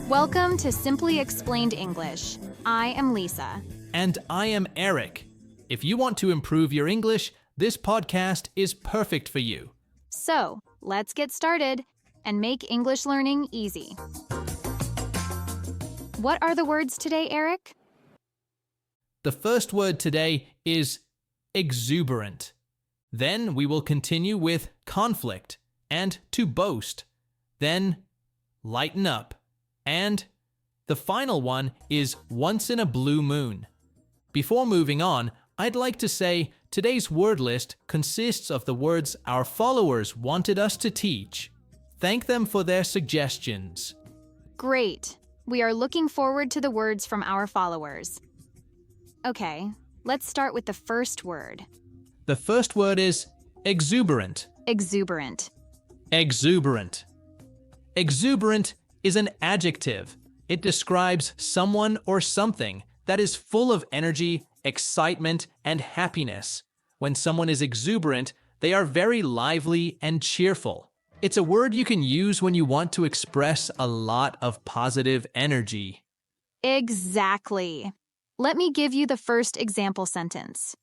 Welcome to Simply Explained English. I am Lisa. And I am Eric. If you want to improve your English, this podcast is perfect for you. So, let's get started and make English learning easy. What are the words today, Eric? The first word today is exuberant. Then we will continue with conflict and to boast. Then lighten up. And the final one is once in a blue moon. Before moving on, I'd like to say today's word list consists of the words our followers wanted us to teach. Thank them for their suggestions. Great. We are looking forward to the words from our followers. Okay, let's start with the first word. The first word is exuberant. Exuberant. Exuberant. Exuberant is an adjective. It describes someone or something that is full of energy, excitement, and happiness. When someone is exuberant, they are very lively and cheerful. It's a word you can use when you want to express a lot of positive energy. Exactly. Let me give you the first example sentence.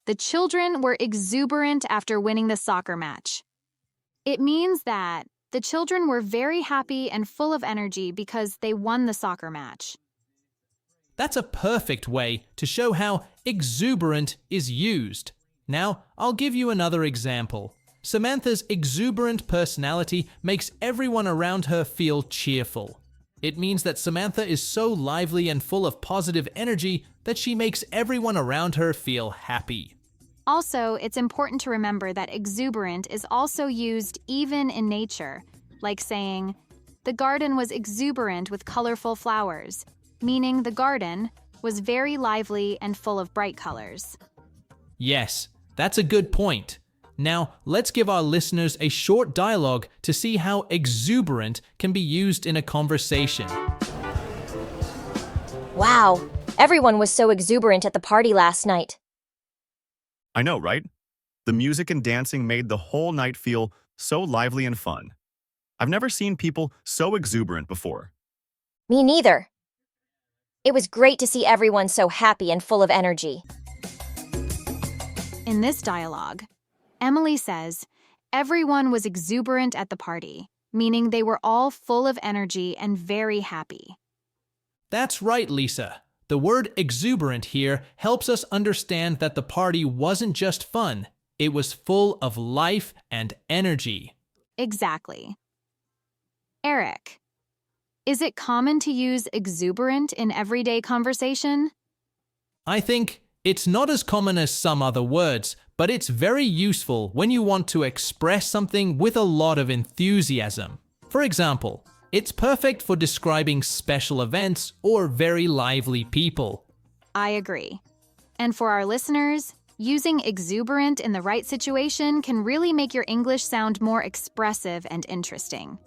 The children were exuberant after winning the soccer match. It means that the children were very happy and full of energy because they won the soccer match. That's a perfect way to show how exuberant is used. Now, I'll give you another example. Samantha's exuberant personality makes everyone around her feel cheerful. It means that Samantha is so lively and full of positive energy that she makes everyone around her feel happy. Also, it's important to remember that exuberant is also used even in nature, like saying, the garden was exuberant with colorful flowers, meaning the garden was very lively and full of bright colors. Yes, that's a good point. Now, let's give our listeners a short dialogue to see how exuberant can be used in a conversation. Wow, everyone was so exuberant at the party last night. I know, right? The music and dancing made the whole night feel so lively and fun. I've never seen people so exuberant before. Me neither. It was great to see everyone so happy and full of energy. In this dialogue, Emily says, everyone was exuberant at the party, meaning they were all full of energy and very happy. That's right, Lisa. The word exuberant here helps us understand that the party wasn't just fun, it was full of life and energy. Exactly. Eric, is it common to use exuberant in everyday conversation? I think it's not as common as some other words, but it's very useful when you want to express something with a lot of enthusiasm. For example, it's perfect for describing special events or very lively people. I agree. And for our listeners, using exuberant in the right situation can really make your English sound more expressive and interesting.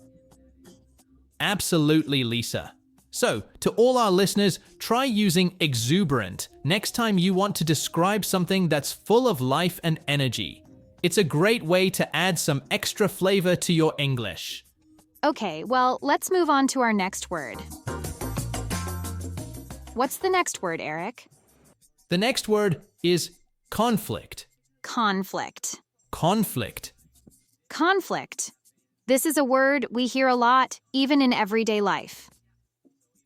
Absolutely, Lisa. So, to all our listeners, try using exuberant next time you want to describe something that's full of life and energy. It's a great way to add some extra flavor to your English. Okay, well, let's move on to our next word. What's the next word, Eric? The next word is conflict. Conflict. Conflict. Conflict. This is a word we hear a lot, even in everyday life.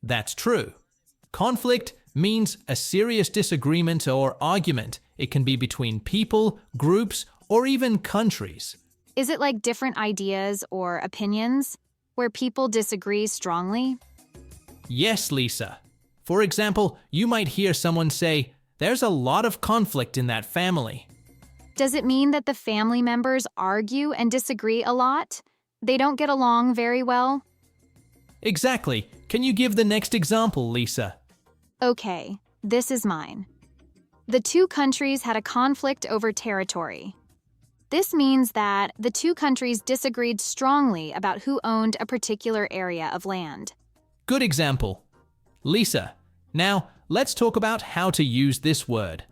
That's true. Conflict means a serious disagreement or argument. It can be between people, groups, or even countries. Is it like different ideas or opinions where people disagree strongly? Yes, Lisa. For example, you might hear someone say, "There's a lot of conflict in that family." Does it mean that the family members argue and disagree a lot? They don't get along very well? Exactly. Can you give the next example, Lisa? Okay, this is mine. The two countries had a conflict over territory. This means that the two countries disagreed strongly about who owned a particular area of land. Good example. Lisa, now let's talk about how to use this word.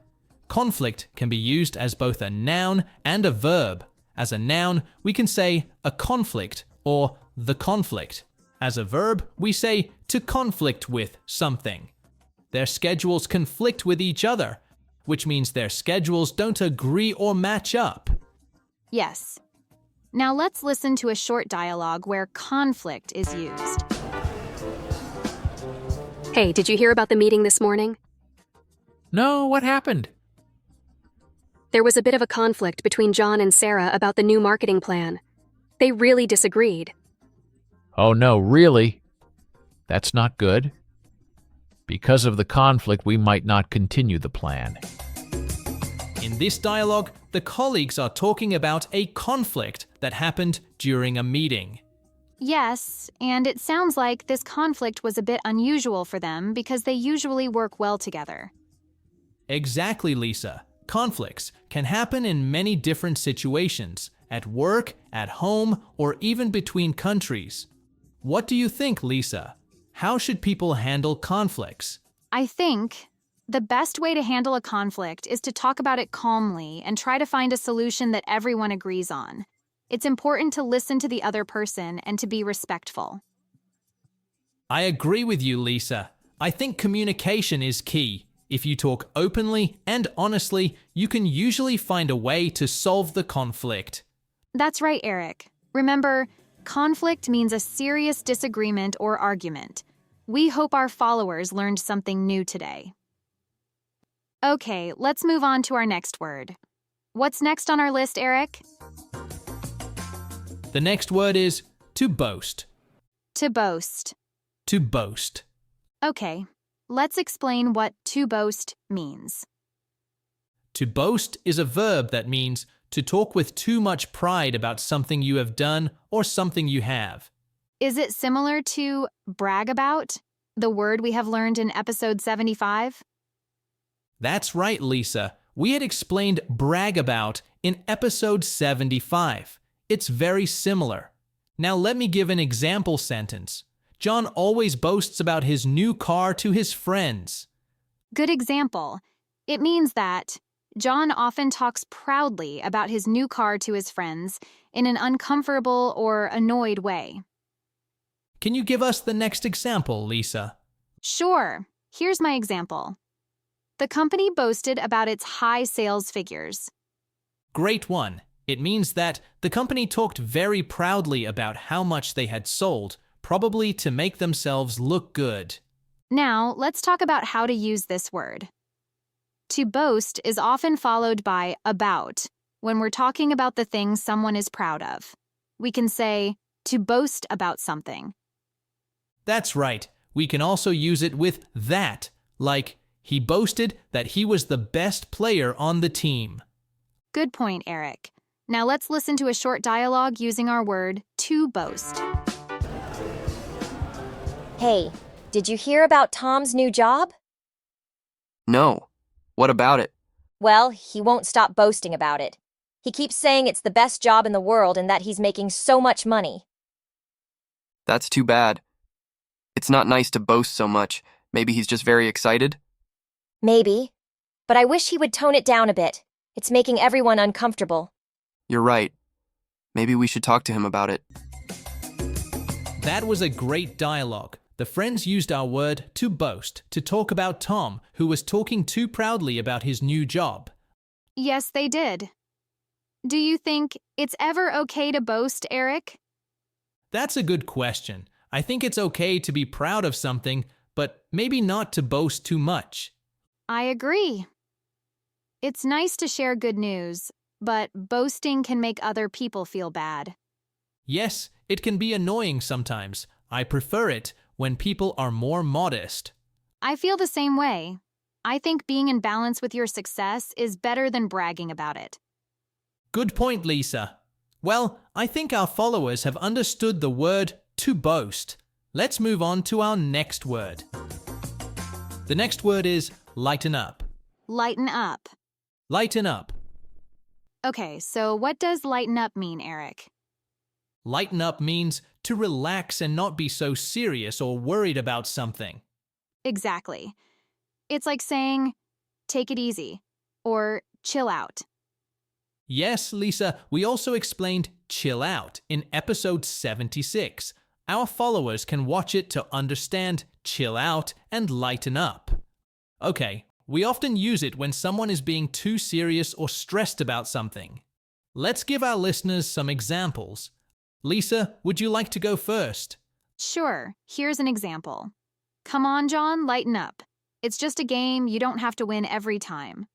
Conflict can be used as both a noun and a verb. As a noun, we can say a conflict or the conflict. As a verb, we say to conflict with something. Their schedules conflict with each other, which means their schedules don't agree or match up. Yes. Now let's listen to a short dialogue where conflict is used. Hey, did you hear about the meeting this morning? No, what happened? There was a bit of a conflict between John and Sarah about the new marketing plan. They really disagreed. Oh no, really? That's not good. Because of the conflict, we might not continue the plan. In this dialogue, the colleagues are talking about a conflict that happened during a meeting. Yes, and it sounds like this conflict was a bit unusual for them because they usually work well together. Exactly, Lisa. Conflicts can happen in many different situations, at work, at home, or even between countries. What do you think, Lisa? How should people handle conflicts? I think the best way to handle a conflict is to talk about it calmly and try to find a solution that everyone agrees on. It's important to listen to the other person and to be respectful. I agree with you, Lisa. I think communication is key. If you talk openly and honestly, you can usually find a way to solve the conflict. That's right, Eric. Remember, conflict means a serious disagreement or argument. We hope our followers learned something new today. Okay, let's move on to our next word. What's next on our list, Eric? The next word is to boast. To boast. To boast. Okay, let's explain what to boast means. To boast is a verb that means to talk with too much pride about something you have done or something you have. Is it similar to brag about, the word we have learned in episode 75? That's right, Lisa. We had explained brag about in episode 75. It's very similar. Now let me give an example sentence. John always boasts about his new car to his friends. Good example. It means that John often talks proudly about his new car to his friends in an uncomfortable or annoyed way. Can you give us the next example, Lisa? Sure. Here's my example. The company boasted about its high sales figures. Great one. It means that the company talked very proudly about how much they had sold, probably to make themselves look good. Now, let's talk about how to use this word. To boast is often followed by about when we're talking about the things someone is proud of. We can say, to boast about something. That's right. We can also use it with that, like, he boasted that he was the best player on the team. Good point, Eric. Now let's listen to a short dialogue using our word to boast. Hey, did you hear about Tom's new job? No. What about it? Well, he won't stop boasting about it. He keeps saying it's the best job in the world and that he's making so much money. That's too bad. It's not nice to boast so much. Maybe he's just very excited? Maybe. But I wish he would tone it down a bit. It's making everyone uncomfortable. You're right. Maybe we should talk to him about it. That was a great dialogue. The friends used our word to boast to talk about Tom, who was talking too proudly about his new job. Yes, they did. Do you think it's ever okay to boast, Eric? That's a good question. I think it's okay to be proud of something, but maybe not to boast too much. I agree. It's nice to share good news, but boasting can make other people feel bad. Yes, it can be annoying sometimes. I prefer it when people are more modest. I feel the same way. I think being in balance with your success is better than bragging about it. Good point, Lisa. Well, I think our followers have understood the word to boast. Let's move on to our next word. The next word is lighten up. Lighten up. Lighten up. Okay, so what does lighten up mean, Eric? Lighten up means to relax and not be so serious or worried about something. Exactly. It's like saying, take it easy, or chill out. Yes, Lisa, we also explained chill out in episode 76. Our followers can watch it to understand, chill out, and lighten up. Okay, we often use it when someone is being too serious or stressed about something. Let's give our listeners some examples. Lisa, would you like to go first? Sure, here's an example. Come on, John, lighten up. It's just a game, you don't have to win every time.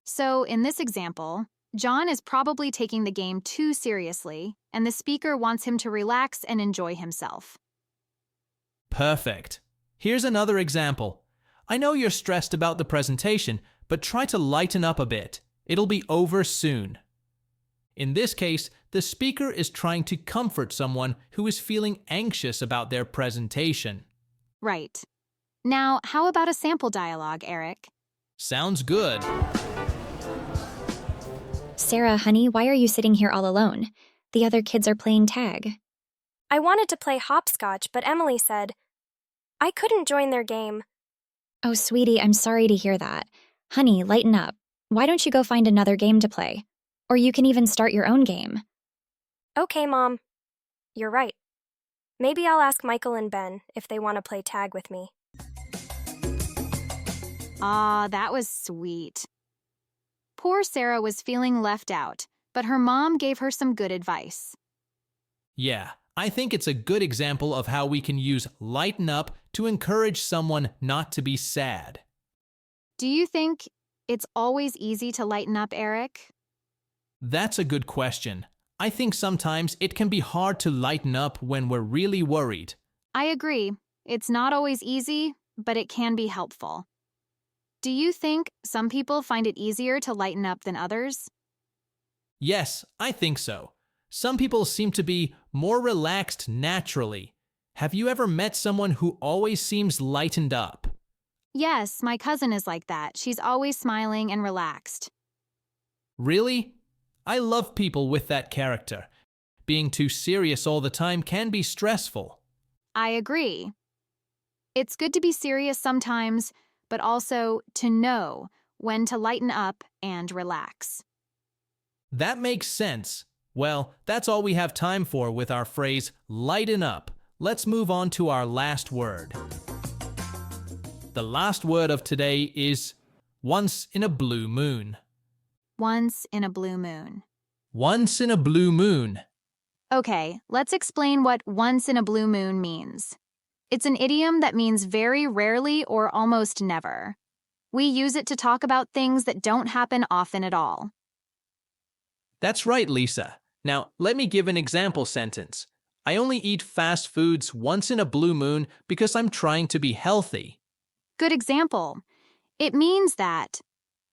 So, in this example, John is probably taking the game too seriously, and the speaker wants him to relax and enjoy himself. Perfect. Here's another example. I know you're stressed about the presentation, but try to lighten up a bit. It'll be over soon. In this case, the speaker is trying to comfort someone who is feeling anxious about their presentation. Right. Now, how about a sample dialogue, Eric? Sounds good. Sarah, honey, why are you sitting here all alone? The other kids are playing tag. I wanted to play hopscotch, but Emily said I couldn't join their game. Oh, sweetie, I'm sorry to hear that. Honey, lighten up. Why don't you go find another game to play? Or you can even start your own game. Okay, Mom. You're right. Maybe I'll ask Michael and Ben if they want to play tag with me. Ah, that was sweet. Poor Sarah was feeling left out, but her mom gave her some good advice. Yeah, I think it's a good example of how we can use lighten up to encourage someone not to be sad. Do you think it's always easy to lighten up, Eric? That's a good question. I think sometimes it can be hard to lighten up when we're really worried. I agree. It's not always easy, but it can be helpful. Do you think some people find it easier to lighten up than others? Yes, I think so. Some people seem to be more relaxed naturally. Have you ever met someone who always seems lightened up? Yes, my cousin is like that. She's always smiling and relaxed. Really? I love people with that character. Being too serious all the time can be stressful. I agree. It's good to be serious sometimes, but also to know when to lighten up and relax. That makes sense. Well, that's all we have time for with our phrase, lighten up. Let's move on to our last word. The last word of today is once in a blue moon. Once in a blue moon. Once in a blue moon. Okay, let's explain what once in a blue moon means. It's an idiom that means very rarely or almost never. We use it to talk about things that don't happen often at all. That's right, Lisa. Now, let me give an example sentence. I only eat fast foods once in a blue moon because I'm trying to be healthy. Good example. It means that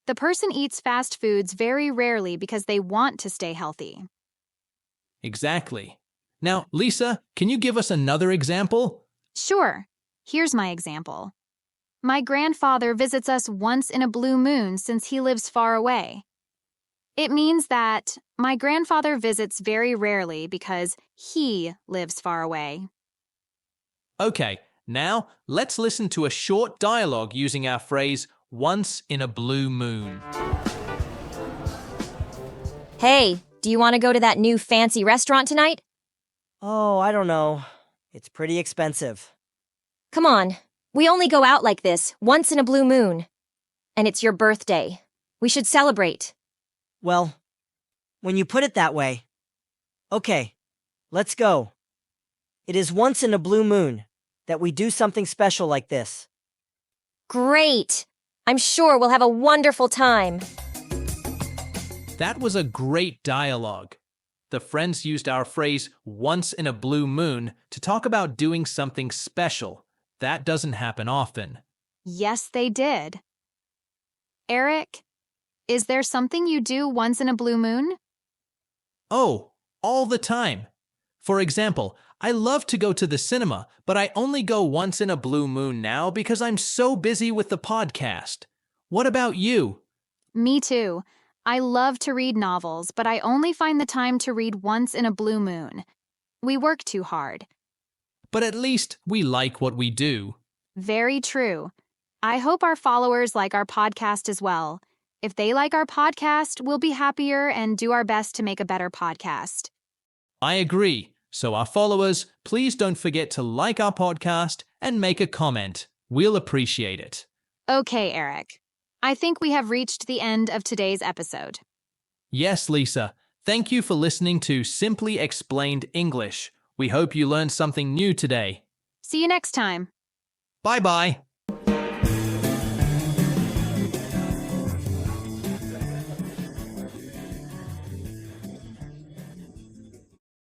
the person eats fast foods very rarely because they want to stay healthy. Exactly. Now, Lisa, can you give us another example? Sure. Here's my example. My grandfather visits us once in a blue moon since he lives far away. It means that my grandfather visits very rarely because he lives far away. Okay, now let's listen to a short dialogue using our phrase, once in a blue moon. Hey, do you want to go to that new fancy restaurant tonight? Oh, I don't know. It's pretty expensive. Come on. We only go out like this once in a blue moon. And it's your birthday. We should celebrate. Well, when you put it that way. Okay, let's go. It is once in a blue moon that we do something special like this. Great! I'm sure we'll have a wonderful time. That was a great dialogue. The friends used our phrase, once in a blue moon, to talk about doing something special. That doesn't happen often. Yes, they did. Eric, is there something you do once in a blue moon? Oh, all the time. For example, I love to go to the cinema, but I only go once in a blue moon now because I'm so busy with the podcast. What about you? Me too. I love to read novels, but I only find the time to read once in a blue moon. We work too hard. But at least we like what we do. Very true. I hope our followers like our podcast as well. If they like our podcast, we'll be happier and do our best to make a better podcast. I agree. So our followers, please don't forget to like our podcast and make a comment. We'll appreciate it. Okay, Eric. I think we have reached the end of today's episode. Yes, Lisa. Thank you for listening to Simply Explained English. We hope you learned something new today. See you next time. Bye-bye.